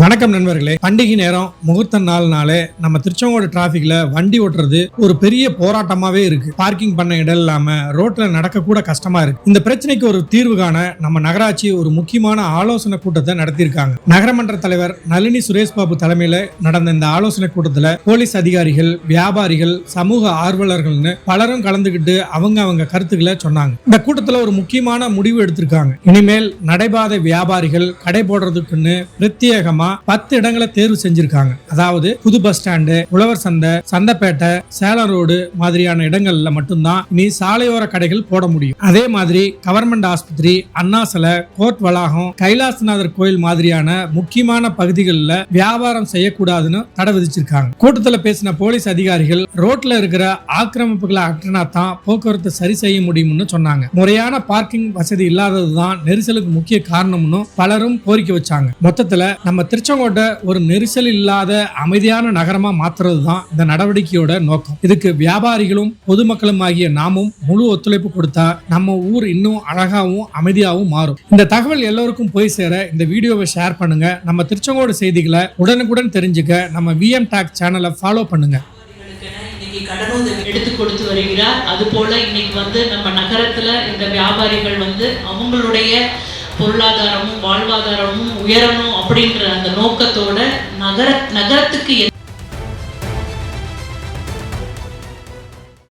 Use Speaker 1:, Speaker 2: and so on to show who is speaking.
Speaker 1: வணக்கம் நண்பர்களே. பண்டிகை நேரம் முகூர்த்த நாள்னாலே நம்ம திருச்செங்கோடு டிராபிக்ல வண்டி ஓட்டுறது ஒரு பெரிய போராட்டமாவே இருக்கு. பார்க்கிங் பண்ண இடம் இல்லாம ரோட்ல நடக்க கூட கஷ்டமா இருக்கு. இந்த பிரச்சனைக்கு ஒரு தீர்வு காண நம்ம நகராட்சி ஒரு முக்கியமான ஆலோசனை கூட்டத்தை நடத்தியிருக்காங்க. நகரமன்ற தலைவர் நளினி சுரேஷ் பாபு தலைமையில நடந்த இந்த ஆலோசனை கூட்டத்துல போலீஸ் அதிகாரிகள், வியாபாரிகள், சமூக ஆர்வலர்கள்னு பலரும் கலந்துகிட்டு அவங்க கருத்துக்களை சொன்னாங்க. இந்த கூட்டத்துல ஒரு முக்கியமான முடிவு எடுத்திருக்காங்க. இனிமேல் நடைபாதை வியாபாரிகள் கடை போடுறதுக்குன்னு பிரத்யேகமா 10 இடங்களை தேர்வு செஞ்சிருக்காங்க. அதாவது புது பஸ் ஸ்டாண்டு, உழவர் சந்தை, சந்தைப்பேட்டை, சேலம் ரோடு மாதிரியான இடங்கள்ல மட்டும்தான் இனி சாலையோர கடைகள் போட முடியும். அதே மாதிரி கவர்மெண்ட் ஆஸ்பத்திரி, அண்ணா சிலை, கோர்ட் வளாகம், கைலாசநாதர் கோயில் மாதிரியான முக்கியமான பகுதிகளில் வியாபாரம் செய்யக்கூடாதுன்னு தடை விதிச்சிருக்காங்க. கூட்டத்தில் பேசின போலீஸ் அதிகாரிகள் ரோட்ல இருக்கிற ஆக்கிரமிப்புகளை அகற்றினா தான் போக்குவரத்து சரி செய்ய முடியும்னு சொன்னாங்க. முறையான பார்க்கிங் வசதி இல்லாததுதான் நெரிசலுக்கு முக்கிய காரணம்னு பலரும் கோரிக்கை வச்சாங்க. மொத்தத்துல நம்ம திருச்செங்கோட்டை ஒரு நெரிசல் இல்லாத அமைதியான நகரமா மாத்துறது தான் இந்த நடவடிக்கையோட நோக்கம். இதுக்கு வியாபாரிகளும் பொதுமக்களும் ஆகிய நாமும் முழு ஒத்துழைப்பு கொடுத்தா நம்ம ஊர் இன்னும் அழகாவும் அமைதியாகவும் மாறும். இந்த தகவல் எல்லோருக்கும் போய் சேர இந்த வீடியோவை ஷேர் பண்ணுங்க. நம்ம திருச்செங்கோடு செய்திகளை உடனுக்குடன் தெரிஞ்சுக்க நம்ம விஎம் டாக் சேனலை ஃபாலோ பண்ணுங்க.
Speaker 2: கடனுதவி எடுத்து கொடுத்து வருகிறார். அது போல இன்னைக்கு நம்ம நகரத்துல இந்த வியாபாரிகள் அவங்களுடைய பொருளாதாரமும் வாழ்வாதாரமும் உயரணும் அப்படின்ற அந்த நோக்கத்தோட நகரத்துக்கு